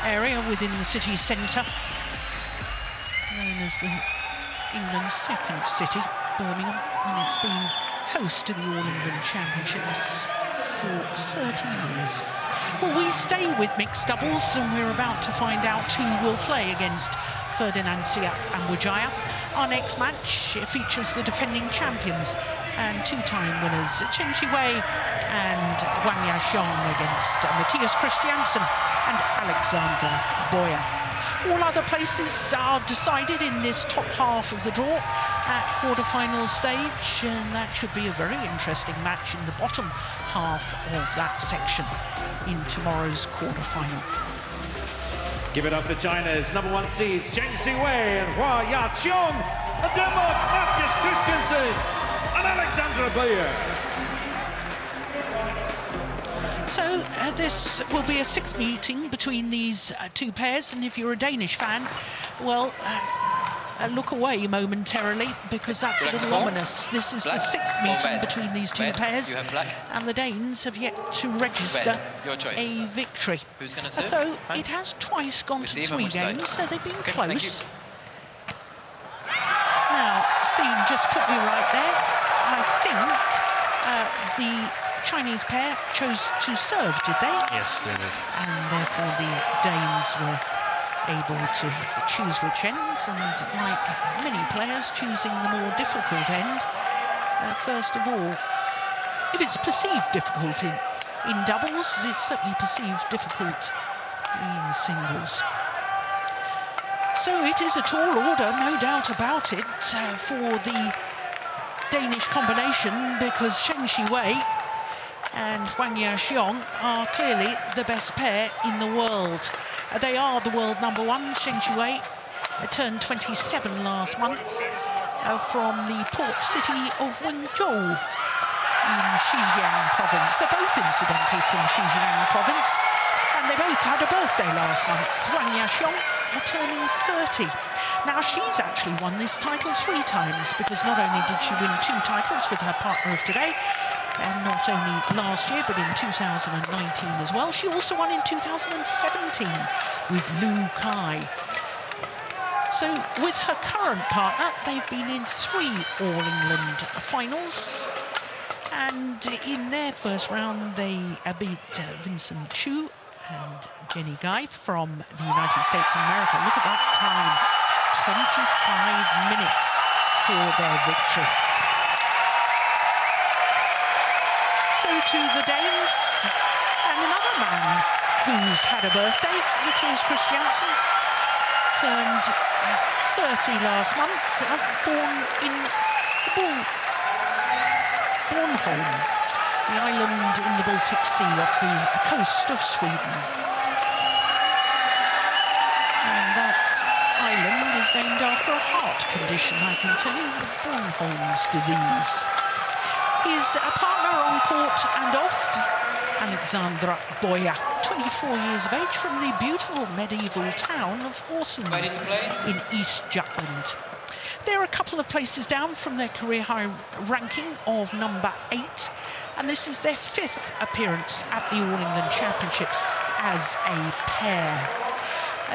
area within the city centre, known as the England's second city, Birmingham, and it's been host to the All England Championships for 30 years. Well, we stay with mixed doubles, and we're about to find out who will play against Ferdinand Sia and Wijaya. Our next match features the defending champions and two-time winners Zheng and Huang against Matthias Christiansen and Alexander Bøje. All other places are decided in this top half of the draw at quarter-final stage, and that should be a very interesting match in the bottom half of that section in tomorrow's quarter-final. Give it up for China's #1 seeds Zheng and Huang, and Denmark's Matthias Christiansen and Alexander Bøje. So this will be a sixth meeting between these two pairs, and if you're a Danish fan, well, look away momentarily, because that's a little ominous. This is the sixth meeting between these two pairs, and the Danes have yet to register a victory. Who's going to serve? So it has twice gone to 3 games, so they've been close. Now, Steen just put me right there. I think the Chinese pair chose to serve, did they? Yes, they did. And therefore the Danes were able to choose which ends, and like many players, choosing the more difficult end. First of all, if it's perceived difficult in doubles, it's certainly perceived difficult in singles. So it is a tall order, no doubt about it, for the Danish combination, because Zheng and Huang are clearly the best pair in the world. They are the world #1. Zheng turned 27 last month from the port city of Wenzhou in Xinjiang province. They're both incidentally from Xinjiang province, and they both had a birthday last month. Huang turning 30. Now, she's actually won this title 3 times, because not only did she win 2 titles with her partner of today, and not only last year, but in 2019 as well. She also won in 2017 with Lu Kai. So with her current partner, they've been in 3 All England finals. And in their first round, they beat Vincent Chu and Jenny Guy from the United States of America. Look at that time, 25 minutes for their victory. So to the Danes, and another man who's had a birthday, Matthias Christiansen, turned 30 last month, born in Bornholm, the island in the Baltic Sea off the coast of Sweden. And that island is named after a heart condition, I can tell you, Bornholm's disease. His partner on court and off, Alexander Bøje, 24 years of age, from the beautiful medieval town of Horsens in East Jutland. They're a couple of places down from their career high ranking of #8, and this is their 5th appearance at the All England Championships as a pair.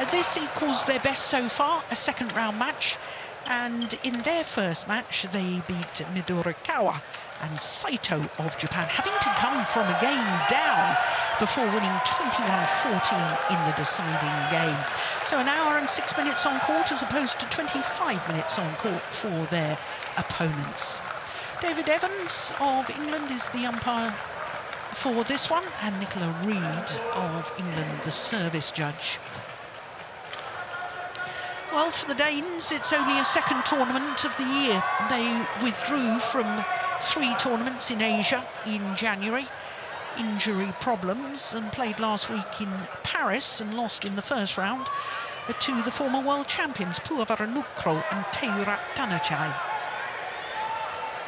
This equals their best so far, a second round match, and in their first match they beat Midorikawa and Saito of Japan, having to come from a game down before winning 21-14 in the deciding game. So 1 hour and 6 minutes on court as opposed to 25 minutes on court for their opponents. David Evans of England is the umpire for this one, and Nicola Reid of England the service judge. Well, for the Danes, it's only a second tournament of the year. They withdrew from 3 tournaments in Asia in January, injury problems, and played last week in Paris and lost in the first round to the former world champions Puavara Nukro and Teura Tanachai.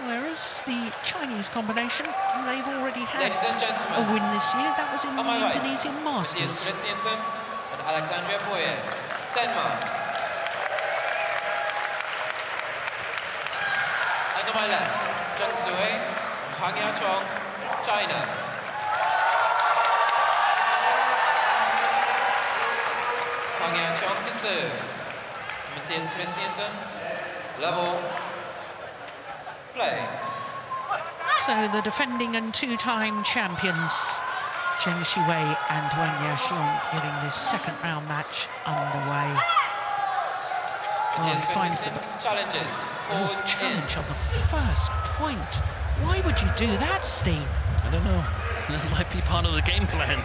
Whereas the Chinese combination, they've already had a win this year. That was in the Indonesian Masters. Christiansen and Alexander Bøje, Denmark. And on my left, Zheng and Huang, China. Huang to serve. To Mathias Christiansen. Level. Play. So the defending and two-time champions, Zheng and Huang Yaqiong, getting this second round match underway. Mathias Christiansen challenges. Forward Challenge on the first point. Why would you do that, Steen? I don't know. That might be part of the game plan.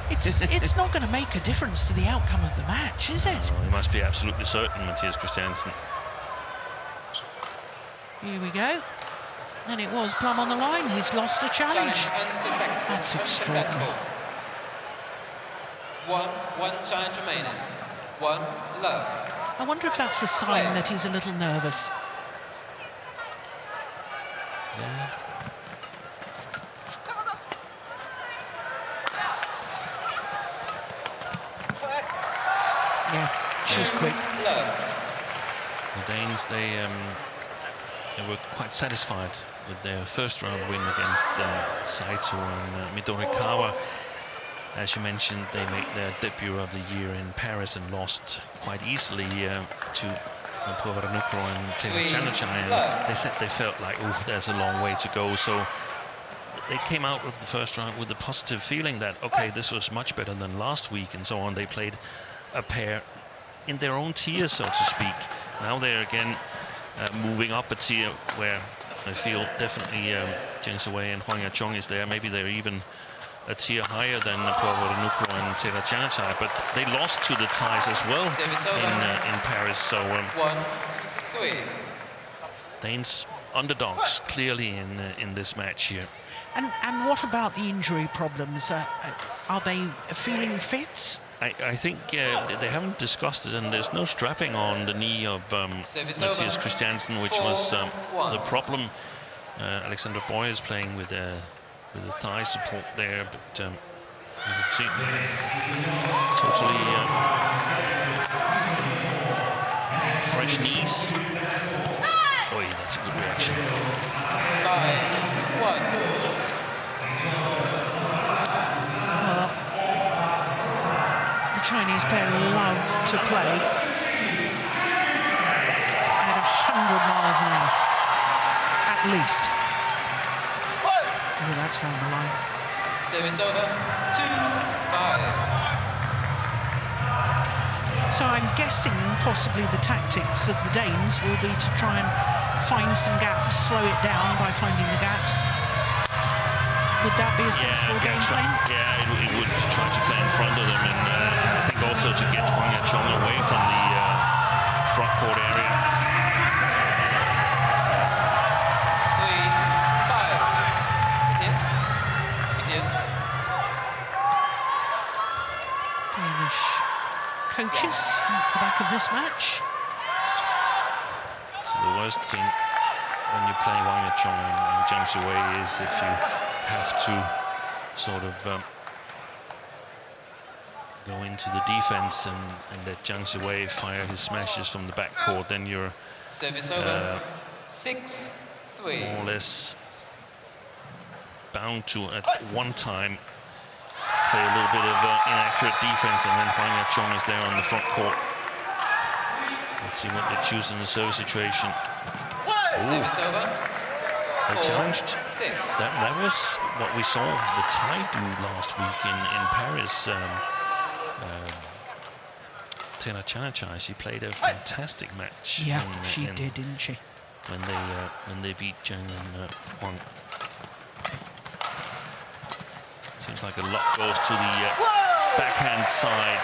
It's not going to make a difference to the outcome of the match, is it? Oh, he must be absolutely certain, Mathias Christiansen. Here we go. And it was plumb on the line. He's lost a challenge. Unsuccessful. That's Unsuccessful. extraordinary. One challenge remaining. One love. I wonder if that's a sign that he's a little nervous. Yeah. Yeah, she's quick. The Danes, they were quite satisfied with their first round win against Saito and Midorikawa. As you mentioned, they made their debut of the year in Paris and lost quite easily to Puavaranukroh and TotalEnergies. They said they felt like, oh, there's a long way to go. So they came out of the first round with a positive feeling that, okay, this was much better than last week and so on. They played a pair in their own tier, so to speak. Now they're again moving up a tier where I feel definitely Zheng Siwei and Huang Yaqiong is there. Maybe they're even a tier higher than Puavaranukroh and TotalEnergies, but they lost to the ties as well in Paris. So 1-3. Danes underdogs clearly in this match here. And what about the injury problems? Are they feeling fit? I think they haven't discussed it, and there's no strapping on the knee of Mathias Christiansen, which was the problem. Alexander Bøje is playing with the thigh support there, but you can see totally fresh knees. Oh yeah, that's a good reaction. 5-1. The Chinese pair love to play at 100 miles an hour, at least. Oh, that's down the line. Service over. 2-5. So I'm guessing possibly the tactics of the Danes will be to try and find some gaps, slow it down by finding the gaps. Would that be a sensible game plan? Yeah, it would try to play in front of them, and I think also to get Huang Yaqiong away from the front court area. 3-5. It is. Danish coaches at the back of this match. So the worst thing when you play Huang Yaqiong and Zheng Siwei is if you have to sort of go into the defense and let Zheng Siwei fire his smashes from the backcourt, then you're Service over. 6-3. more or less bound to at one time play a little bit of inaccurate defense, and then Huang Yaqiong is there on the front court. Let's see what they choose in the service situation. Service over. They challenged. 6. That was what we saw the Thai do last week in Paris. TotalEnergies, she played a fantastic match. Yeah, she did, didn't she? When they beat Zheng and Huang. Seems like a lot goes to the backhand side.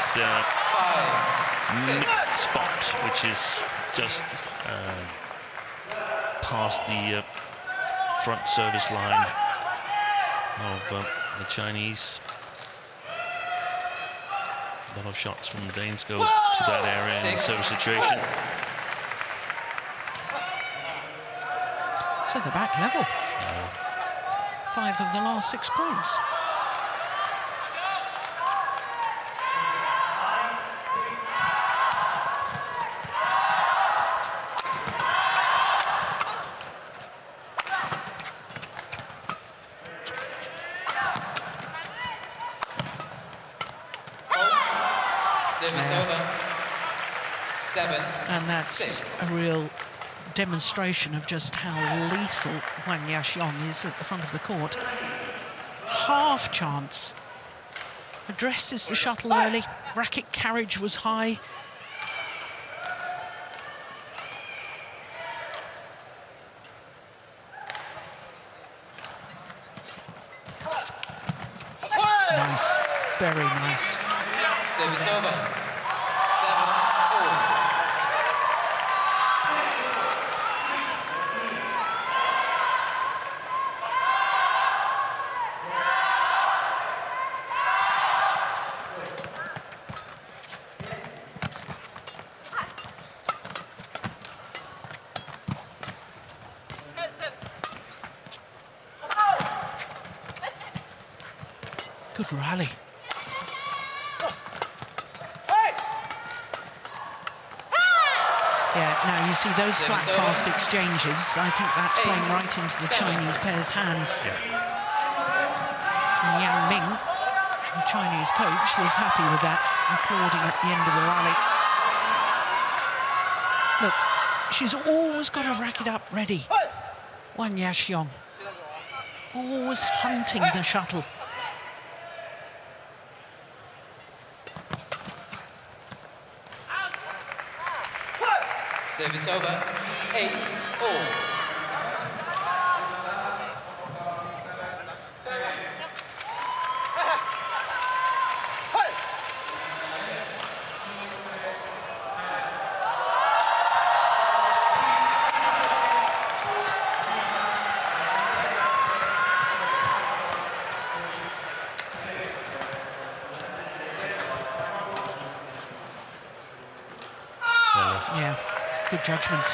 5-6. Mixed spot, which is just past the front service line of the Chinese. A lot of shots from the Danes go to that area in the service situation. So they're back level. 5 of the last 6 points. Service over. 7. And that's 6. a real demonstration of just how lethal Huang Yaqiong is at the front of the court. Half chance. Addresses the shuttle early. Racket carriage was high. Nice, very nice. Service over. 7-all. Good rally. Yeah, now you see those flat fast exchanges. I think that's playing right into the Chinese pair's hands. And Yang Ming, the Chinese coach, was happy with that, applauding at the end of the rally. Look, she's always got her racket up ready. Huang Yaqiong, always hunting the shuttle. Service over. 8-all. Yeah, good judgment.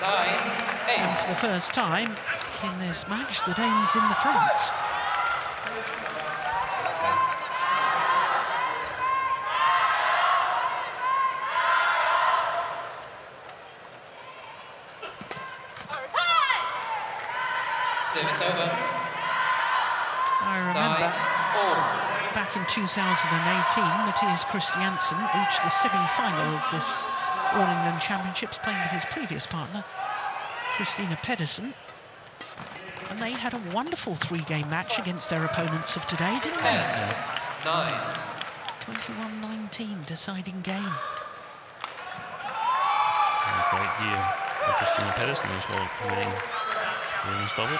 9-8. And for the first time in this match, the Danes in the front. Service over. I remember 9-all. back in 2018, Matthias Christiansen reached the semi-final of this All England Championships, playing with his previous partner, Christina Pedersen. And they had a wonderful three-game match against their opponents of today, didn't 10, they? 9. 21-19 deciding game. A great year for Christina Pedersen as well, winning double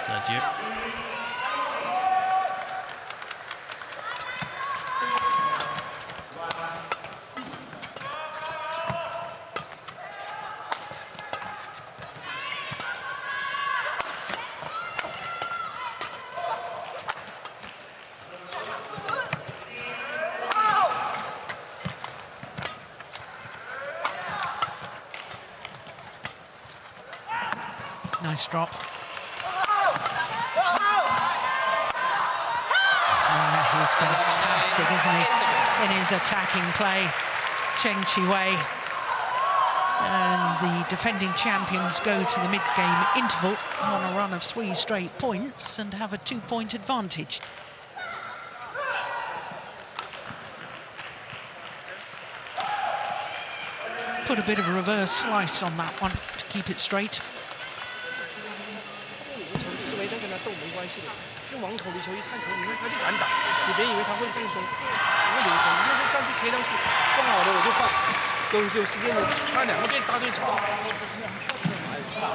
that year. Nice drop. He's fantastic, isn't he, in his attacking play, Zheng Qiwei. And the defending champions go to the mid-game interval on a run of 3 straight points and have a 2-point advantage. Put a bit of a reverse slice on that one to keep it straight. 用网口的球一探头，你看他就敢打，你别以为他会放松，我留着，你就是上去 K 上去，不好的我就换，有时间的差2个变大对手。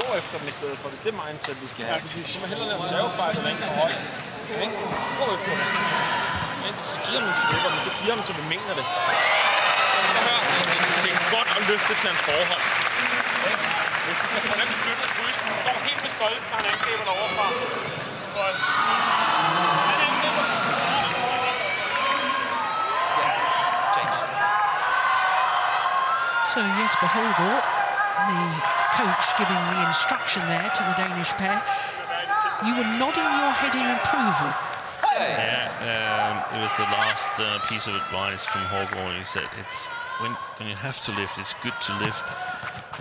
Gå efter dem i stedet for det mindset, vi skal have. Ja, præcis. Så må hellere lave servefejl, der ikke for højt. Gå efter dem. Så giver dem en slipper, men så giver dem, så vi mener det. Det er godt at løfte til hans forhold. Hvis du kan få dem flyttet kryds, du står helt med stolpen, når han angriber dig overfra. Yes, change. So Jesper Holgaard, the coach, giving the instruction there to the Danish pair. You were nodding your head in approval. Yeah, it was the last piece of advice from Holgaard. He said it's when you have to lift, it's good to lift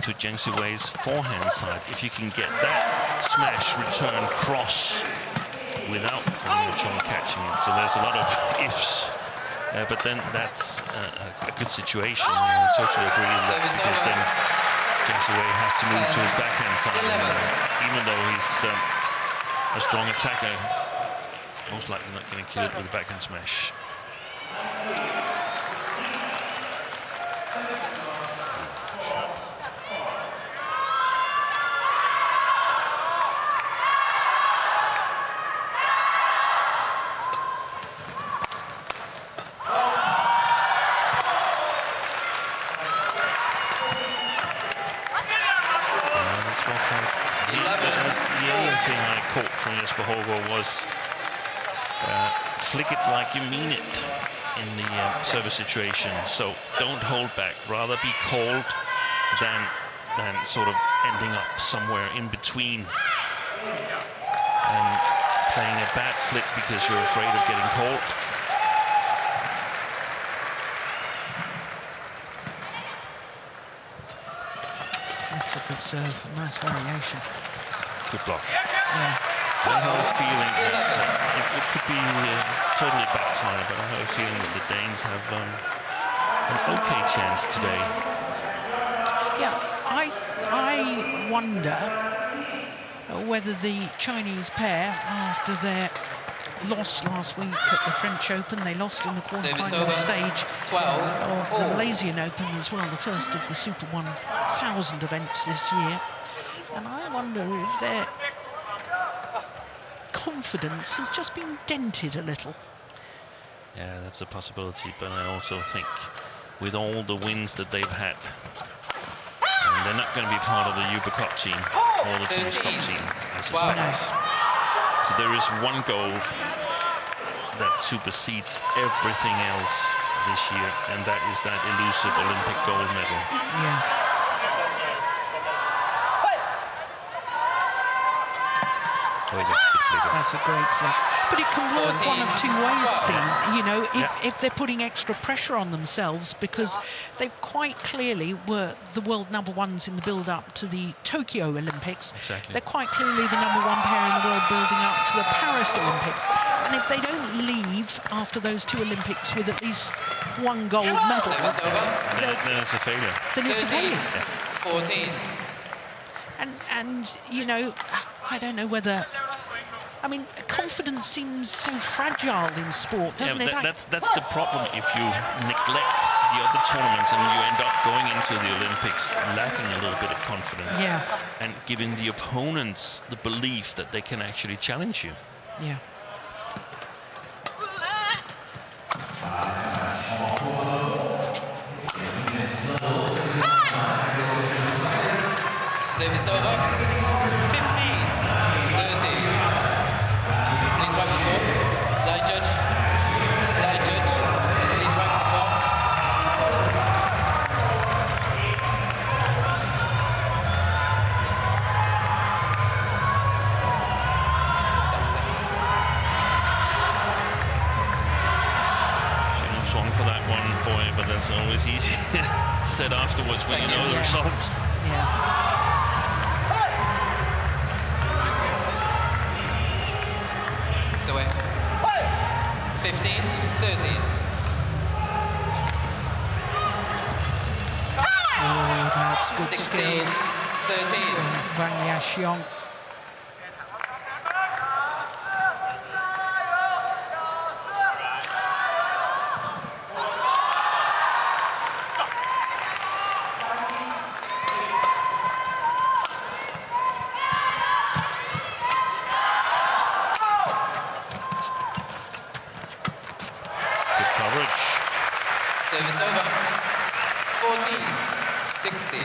to Zheng Qiwei's forehand side. If you can get that smash return cross without Huang Yaqiong catching it. So there's a lot of ifs But then that's a good situation. I totally agree with that, because then Zheng Wei has to move to his backhand side. Even though he's a strong attacker, he's most likely not going to kill it with a backhand smash. From Jesper Hågaard was flick it like you mean it in the service situation. So don't hold back. Rather be cold than sort of ending up somewhere in between and playing a bad flick because you're afraid of getting cold. That's a good serve. A nice variation. Good block. Yeah. I have a feeling that it could be totally backfire, but I have a feeling that the Danes have an okay chance today. Yeah, I wonder whether the Chinese pair, after their loss last week at the French Open, they lost in the quarterfinal stage of the Malaysian Open as well, the first of the Super 1000 events this year. And I wonder if their confidence has just been dented a little. Yeah, that's a possibility, but I also think with all the wins that they've had, and they're not going to be part of the Uber Cup team or the Teams Cup team, I suspect. So there is one goal that supersedes everything else this year, and that is that elusive Olympic gold medal. Yeah. Oh, that's a good flick. That's a great flick. But it can work one of two ways, Steve. You know, if they're putting extra pressure on themselves, because they quite clearly were the world #1s in the build-up to the Tokyo Olympics. Exactly. They're quite clearly the #1 pair in the world building up to the Paris Olympics. And if they don't leave after those two Olympics with at least one gold medal, then it's a failure. Then it's a failure. 14. And you know, I don't know whether. I mean, confidence seems so fragile in sport, doesn't it? That's the problem if you neglect the other tournaments and you end up going into the Olympics lacking a little bit of confidence. Yeah. And giving the opponents the belief that they can actually challenge you. Yeah. Service over. 15-30. Please wipe the court. Line judge. Line judge. Please wipe the court. Shouldn't have swung for that one, Bøje, but that's always easy said afterwards when you know the result. Yeah. So 15-13. Oh, that's good. 16-13. Huang. Service over. 14-16.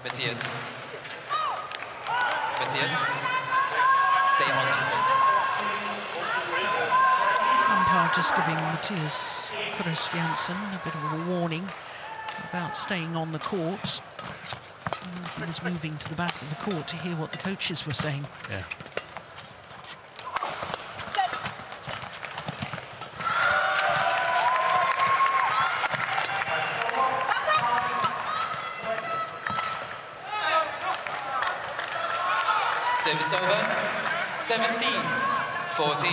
Matthias. Stay on the court. Umpire just giving Matthias Christiansen a bit of a warning about staying on the court. And he was moving to the back of the court to hear what the coaches were saying. Yeah. Service over. 17-15. 14.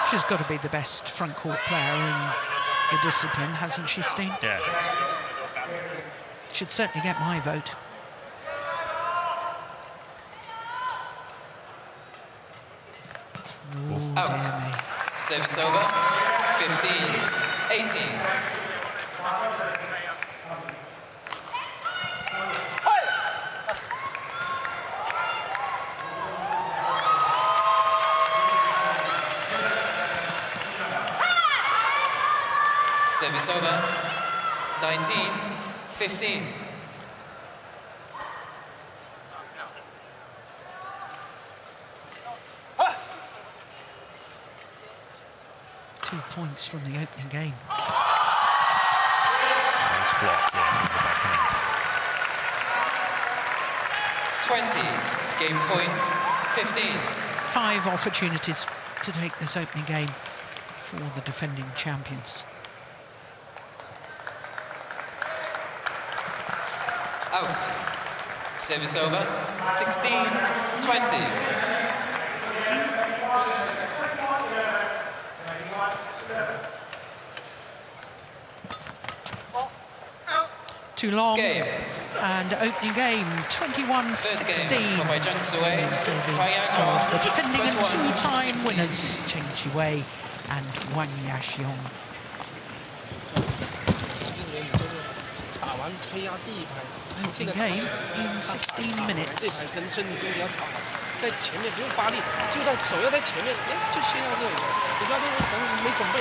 She's got to be the best front court player in the discipline, hasn't she, Steen? Yeah. Should certainly get my vote. Ooh, Out. dear me. Service over. 15-18. Service over. 19-15. Two points from the opening game. Nice block there from the backhand. 20. Game point. 15. 5 opportunities to take this opening game for the defending champions. Out. Service over. 16-20. Too long. Game. And opening game, 21-16. First game won by Zheng The defending and two-time winners, Zheng Wei and Huang. Opening game in 16 minutes. 在前面不用发力，就在手要在前面，哎，就先要这种，人家都可能没准备，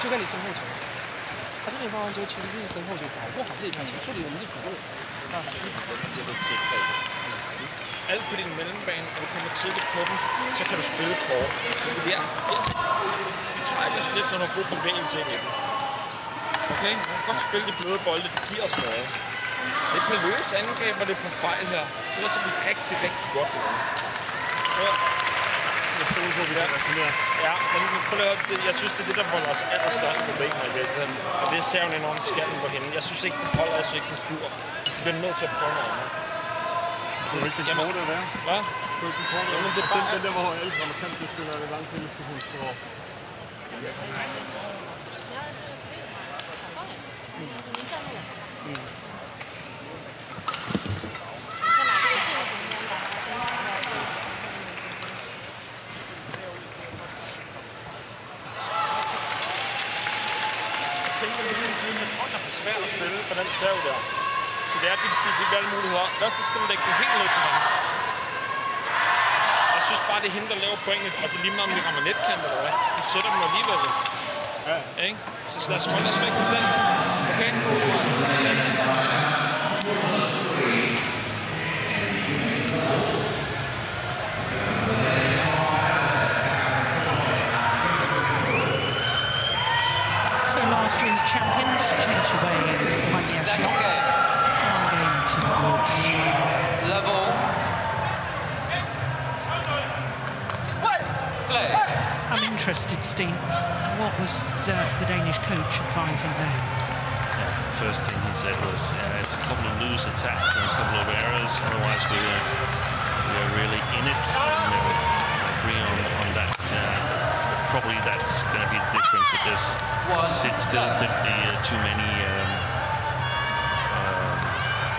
就在你身后球。他这边发完球，其实就是身后球，保护好这一盘球，这里我们是主动。Alt på din mellembane, og du kommer tidligt på dem, så kan du spille kort. De trækker os lidt, når du har god bevægelse ind i dem. Okay, man kan godt spille de bløde bolde, det giver os noget. Det er et par løse angreb, og det er et par fejl her. Ellers er vi rigtig, rigtig godt med dem. Ja, men prøv at høre, jeg synes, det er det, der var vores allerstørste problemer i virkeligheden. Og det er serven enormt skallen på hende. Jeg synes ikke, den holder, jeg synes ikke, den dur. Så vi bliver nødt til at prøve noget andet. Det er ikke den korte at være. Hvad? Det er ikke den korte at være. Det er bare den der, hvor alle amerikanere, det føler jeg lang tid, skal hun få. Svært at spille på den serv der. Så det er de valgmuligheder. Hvad så skal man lægge den helt ned til ham? Jeg synes bare, det er hende, der laver pointet, og det er lige meget, om vi rammer netkant eller hvad. Hun sætter dem alligevel. Ja. Ikke? Så lad os holde os væk fra den. Okay? So last year's champions, Zheng Wei and Huang. Second game. One game to the woods. Level. Play. I'm interested, Steen. What was the Danish coach advising there? First thing he said was, it's a couple of loose attacks and a couple of errors. Otherwise, we're really in it. And I agree on that. Probably that's going to be the difference. That there's still simply too many,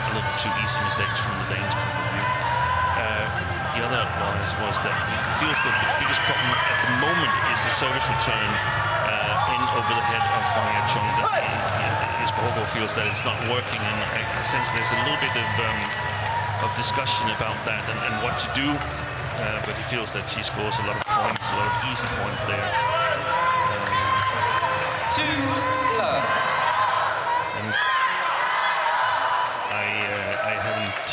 a little too easy mistakes from the Danes' point of view. The other advice was that he feels that the biggest problem at the moment is the service return in over the head of Huang. His Bøje feels that it's not working, and I sense there's a little bit of discussion about that and what to do. But he feels that she scores a lot of points, a lot of easy points there. 2-love. And I haven't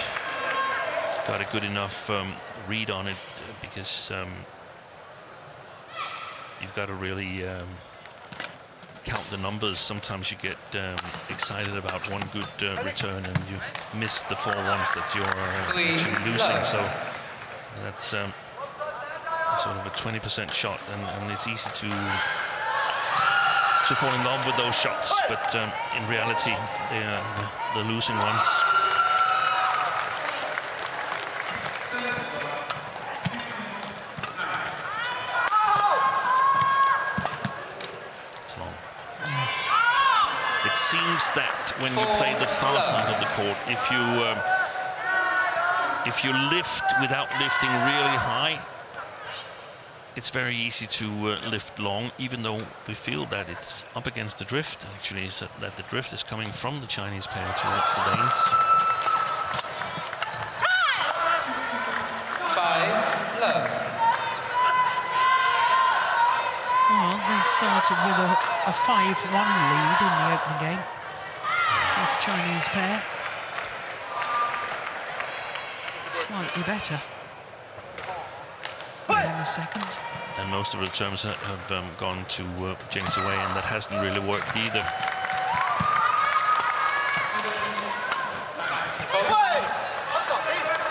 got a good enough read on it because you've got to really count the numbers. Sometimes you get excited about one good return and you miss the 4 ones that you're actually losing. So that's sort of a 20% shot, and it's easy to fall in love with those shots, but in reality, they are the losing ones. It seems that when you play the far side of the court, if you lift without lifting really high, it's very easy to lift long, even though we feel that it's up against the drift. Actually, is that the drift is coming from the Chinese pair towards the Danes. 5 love. Well, they started with a 5-1 lead in the opening game. This Chinese pair. Slightly better in the second. And most of the returns have gone to Zheng Siwei, and that hasn't really worked either.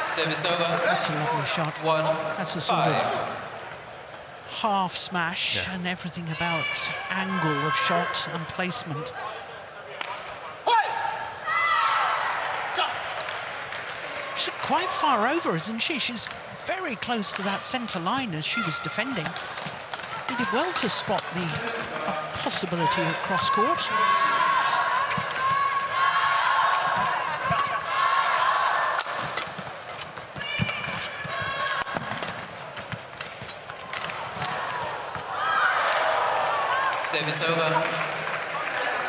Service over. That's a lovely shot. 1. That's a sort of half smash, and everything about angle of shot and placement. She's quite far over, isn't she? She's very close to that centre line as she was defending. He did well to spot the possibility of cross court. Service over.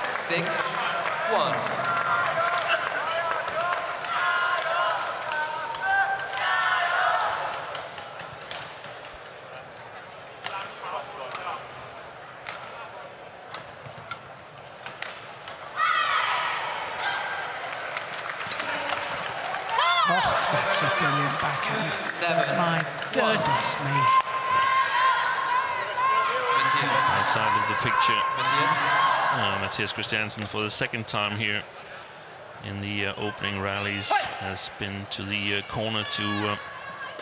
6-1. Oh, that's a brilliant backhand. 7. My goodness me. Outside of the picture, Matthias. Matthias Christiansen, for the second time here in the opening rallies, has been to the corner to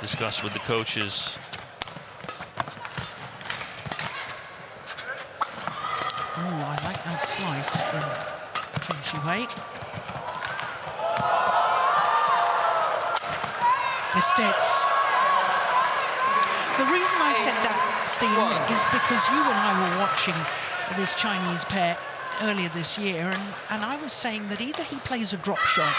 discuss with the coaches. Oh, I like that slice from Zheng Siwei. Missed it. The reason I said that, Steve, is because you and I were watching this Chinese pair earlier this year, and I was saying that either he plays a drop shot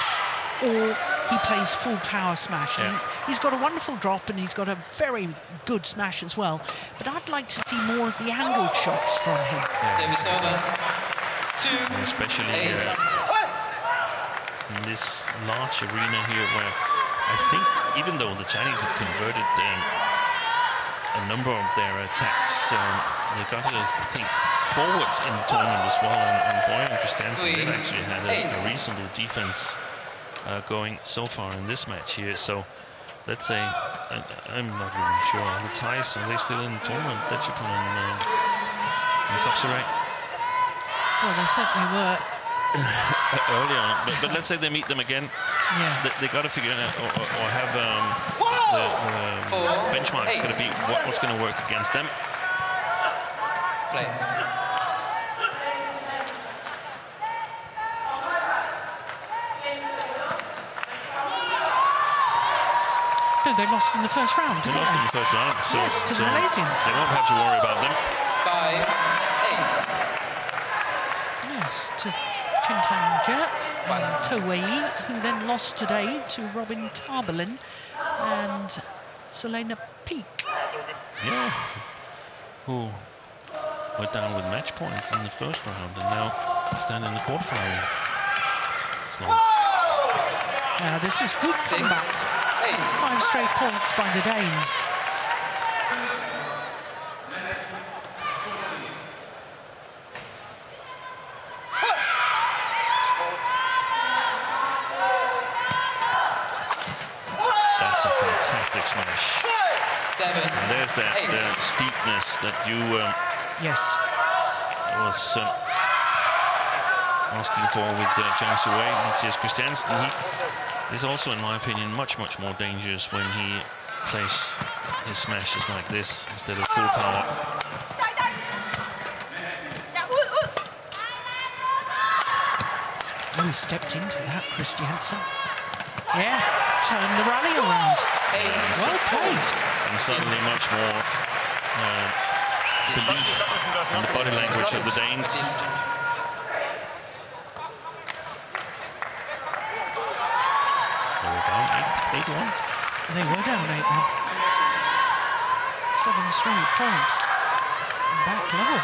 or he plays full power smash. And he's got a wonderful drop and he's got a very good smash as well. But I'd like to see more of the angled shots from him. Service over. 2. And especially in this large arena here, where I think even though the Chinese have converted a number of their attacks, they've got to think forward in the tournament as well, and Bøje and Christiansen, they've actually had a reasonable defense going so far in this match here. So let's say, I'm not really sure, the ties, are they still in the tournament that you put in Subsidiary? Well, they certainly were early on, but let's say they meet them again. Yeah. They got to figure out or have the benchmark is going to be what's going to work against them. Play. No, they lost in the first round, They didn't lost they? in the first round. So, Yes, to the so Malaysians. they won't have to worry about them. 5-8. Yes, to Chintanja and Towei, who then lost today to Robin Tarbelin and Selena Peak. Yeah. Who went down with match points in the first round and now stand in the quarterfinal. It's long. Now this is good comeback. 6-8. 5 straight points by the Danes. That's a fantastic smash. 7. And there's that 8. steepness that you Yes. was asking for with Zheng Wei. Matthias Christiansen, he is also, in my opinion, much more dangerous when he plays his smashes like this instead of full tower. Oh, he stepped into that, Christiansen. Yeah, turned the rally around. 8. Well played. And suddenly much more belief in the body language of the Danes. They were down 8-1. They were down 8-1. 7 straight points. Back level.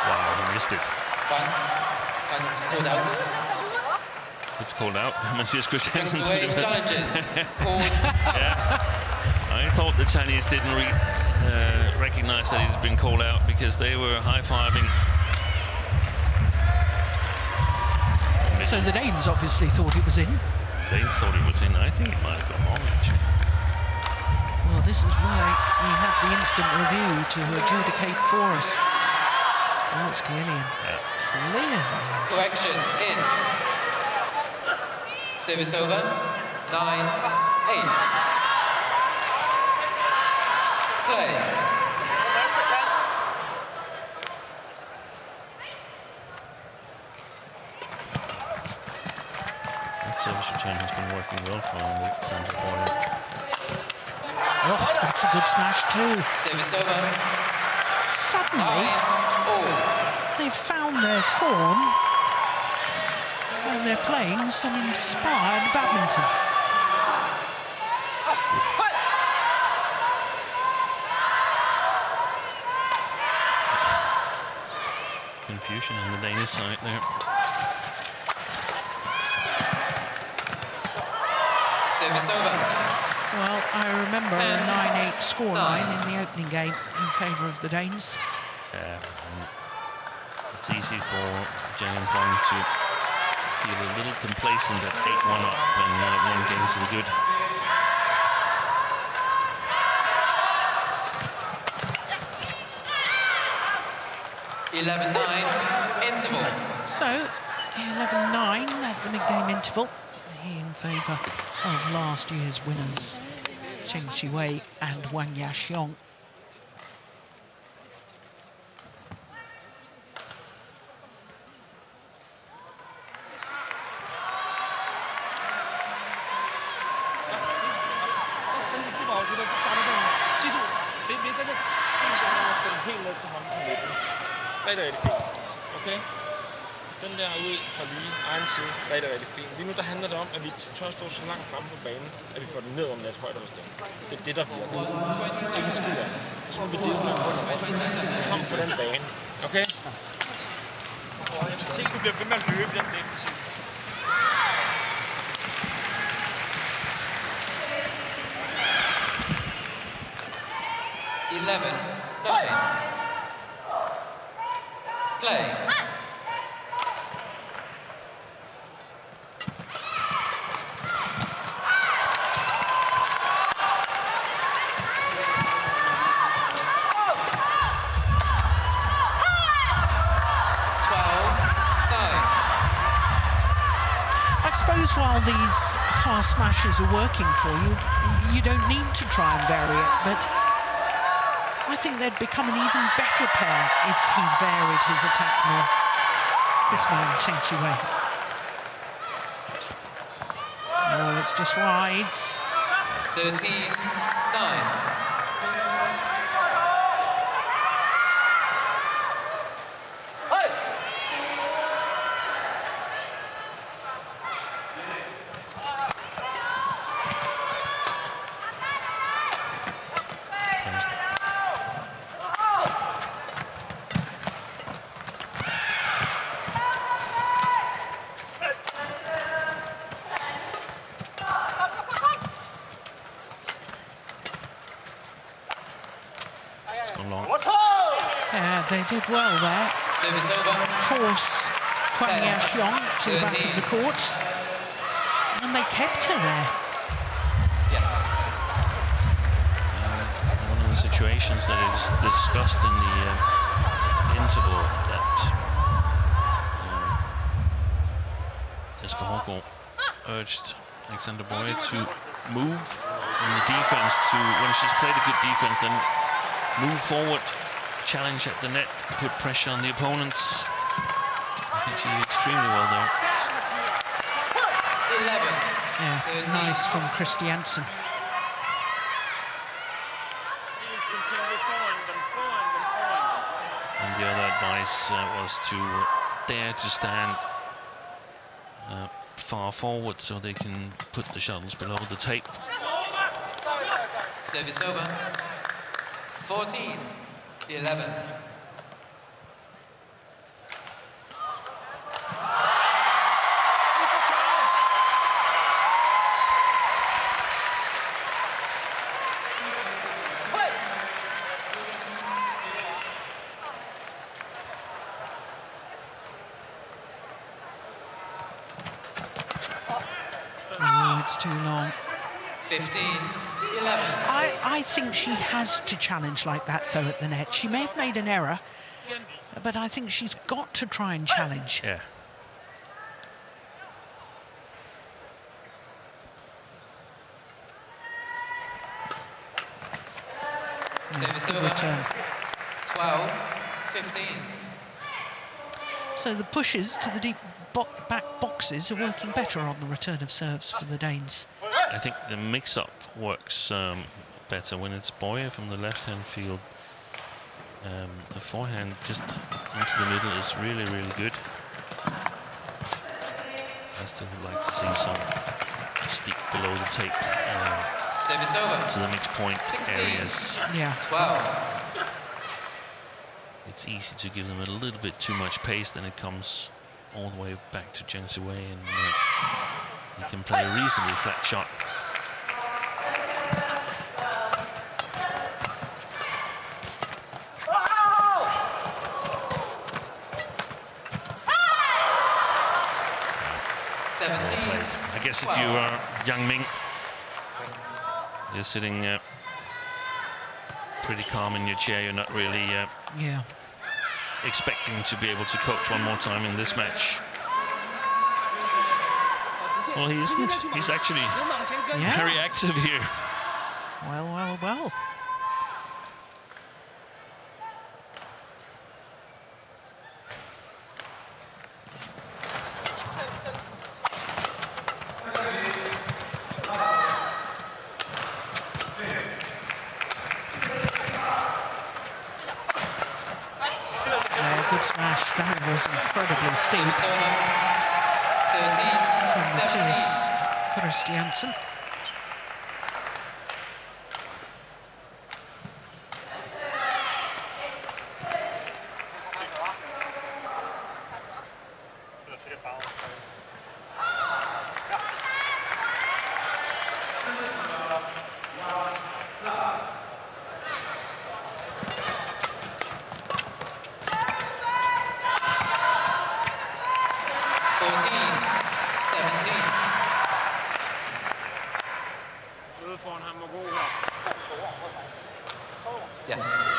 Wow, he missed it. Huang was called out. It's called out. Matthias Christiansen. Zheng challenges. Called out. Yeah. I thought the Chinese didn't recognize that it had been called out because they were high-fiving. So the Danes obviously thought it was in. Danes thought it was in. I think it might have gone wrong, actually. Well, this is why we have the instant review to adjudicate for us. Oh, it's clearly in. Yeah. Clearly. Correction, in. Service over. 9-8. Play. That service return has been working well for Alexander Bøje. Oh, that's a good smash too. Service over. Suddenly, 9-all. they've found their form and they're playing some inspired badminton. Confusion on the Danish side there. Service over. Well, I remember 10, a 9-8 scoreline 9. in the opening game in favour of the Danes. It's easy for Zheng and Huang to feel a little complacent at 8-1 up when one game to the good. Interval. So, 11-9 at the mid-game interval in favour of last year's winners, Zheng Wei and Huang Yaqiong. Rigtig fint. Okay? Den der ud fra lige egen side, rigtig fint. Lige nu der handler det om, at vi tør stå så langt fremme på banen, at vi får den ned om net højt hos dem. Det er det, der virker. Det er ikke skidt af. Så må vi dele med at få den frem på den bane. Okay? Jeg skal se, at du bliver ved med at løbe den defensiv. Play. I suppose while these fast smashes are working for you, you don't need to try and vary it, but I think they'd become an even better pair if he varied his attack more. This man, Zheng Wei. Oh, it's just wides. 13-9. Yeah, they did well there. Service over. Force Huang to the back of the court. And they kept her there. Yes. One of the situations that is discussed in the interval that Jesper Hårgaard urged Alexander Bøje to move in the defense, to when she's played a good defense, then move forward, challenge at the net, put pressure on the opponents. I think she did extremely well there. 11. Yeah, 13. nice from Christiansen. And the other advice was to dare to stand far forward so they can put the shuttles below the tape. Service over. 14. 11. Oh, it's too long. 15. 11. I think she has to challenge like that, though, at the net. She may have made an error, but I think she's got to try and challenge. Yeah. Service Good over. return. 12. 15. So the pushes to the deep back boxes are working better on the return of serves for the Danes. I think the mix-up works better when it's Bøje from the left-hand field. The forehand just into the middle is really, really good. I still would like to see some stick below the tape Service over. to the mid-point 16. areas. Yeah. 12. It's easy to give them a little bit too much pace, then it comes all the way back to Zheng and he can play a reasonably flat shot. I guess if you are Yang Ming, you're sitting pretty calm in your chair. You're not really Yeah. expecting to be able to coach one more time in this match. Well, he isn't. He's actually Yeah. very active here. Well, well, well. Good smash. That was incredibly steep Service over. 13. from 17. Mathias Christiansen. Yes.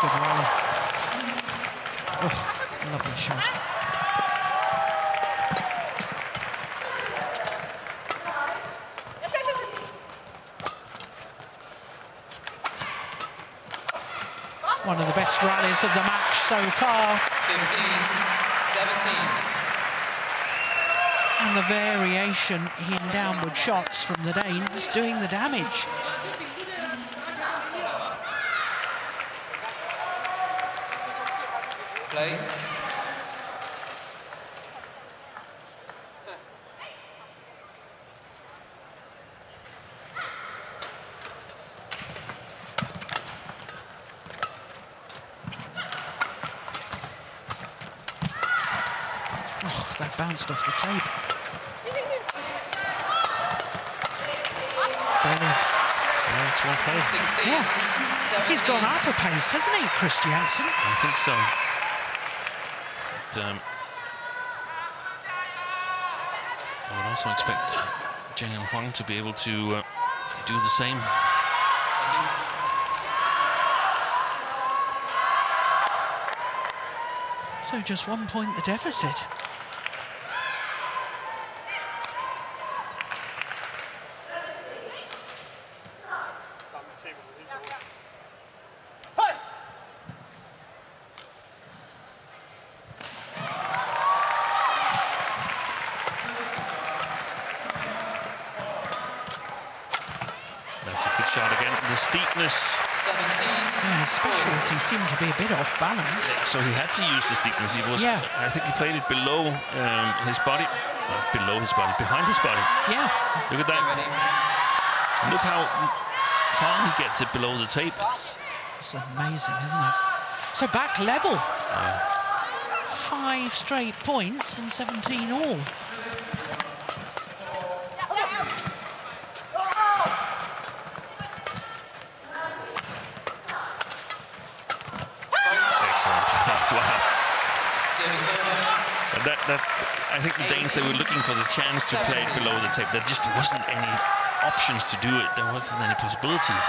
Good rally. Oh, lovely shot. One of the best rallies of the match so far. 15. 17. And the variation in downward shots from the Danes doing the damage. Play. Oh, that bounced off the tape. Brilliant. That's well played. 16. Yeah. 17. He's gone up a pace, hasn't he, Christiansen? I think so. But, I would also expect Zheng and Huang to be able to do the same. So just 1 point the deficit. That's a good shot again. The steepness. 17. Yeah, especially as he seemed to be a bit off balance. So he had to use the steepness. He was. Yeah. I think he played it below his body. Below his body, behind his body. Yeah. Look at that. Ready. Look how far he gets it below the tape. It's amazing, isn't it? So back level. 5 straight points and 17 all. Excellent. Wow. Service over. That I think the Danes, they were looking for the chance to play it below the tape. There just wasn't any options to do it. There wasn't any possibilities.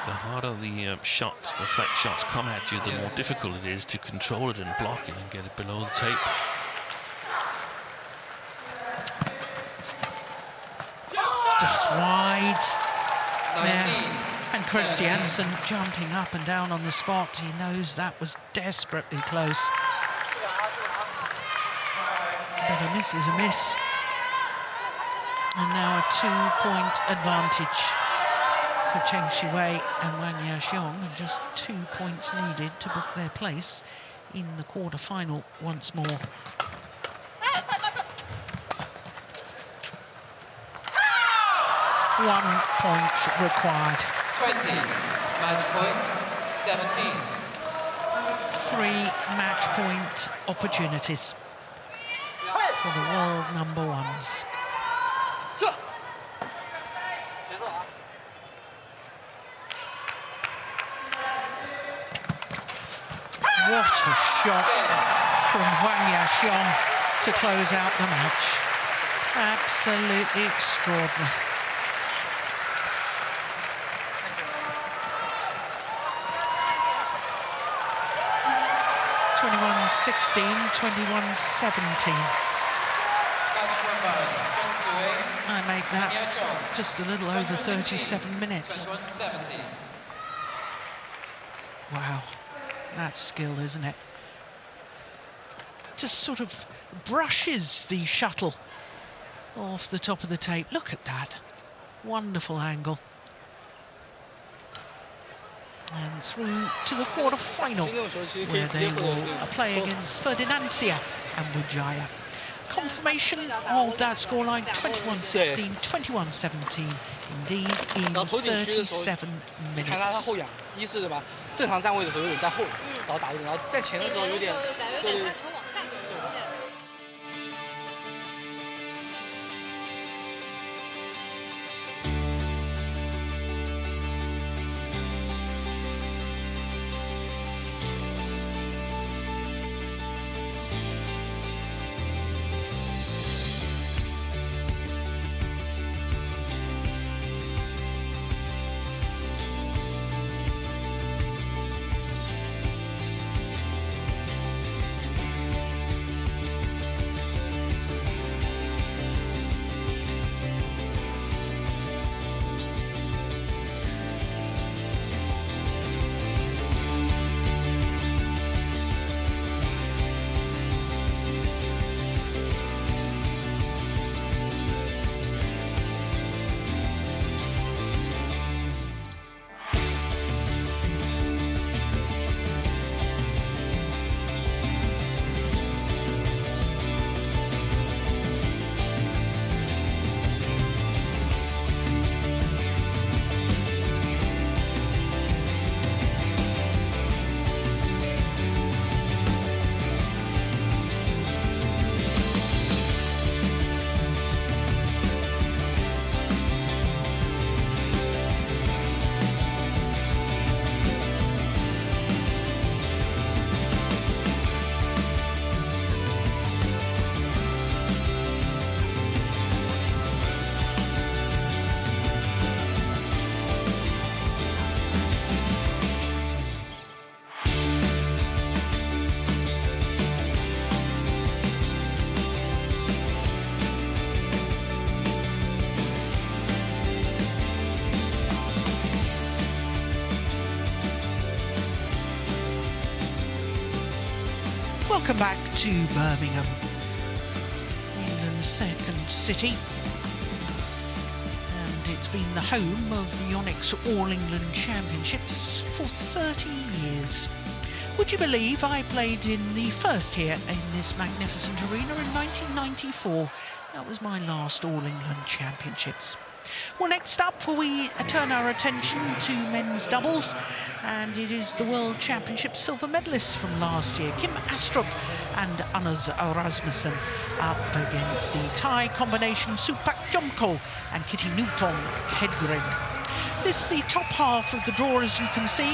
The harder the shots, the flat shots come at you, the more difficult it is to control it and block it and get it below the tape. Just wide. 19. And Christiansen jumping up and down on the spot. He knows that was desperately close. But a miss is a miss. And now a 2-point advantage for Zheng Shiwei and Wang Yaxiong, and just 2 points needed to book their place in the quarter-final once more. One point required. 20. Match point. 17. 3 match point opportunities for the world number ones. What a shot from Huang Yaxiong to close out the match. Absolutely extraordinary. (21-16, 21-17). I make that just a little over 37 minutes. 21-17. Wow, that's skill, isn't it? Just sort of brushes the shuttle off the top of the tape. Look at that. Wonderful angle. And through to the quarter-final, where they will play against Ferdinandsia and Bøje. Confirmation of that scoreline, 21-16, 21-17, indeed, in 37 minutes. 看他后仰，一是吧，正常站位的时候有点在后，然后打一点，然后在前的时候有点，对。 1 Welcome back to Birmingham, England's second city. And it's been the home of the YONEX All England Championships for 30 years. Would you believe I played in the first here in this magnificent arena in 1994? That was my last All England Championships. Well, next up we turn our attention to men's doubles, and it is the World Championship silver medalists from last year, Kim Astrup and Anders Rasmussen, up against the Thai combination Supak Jomko and Kitty Nupong Kedgren. This is the top half of the draw, as you can see.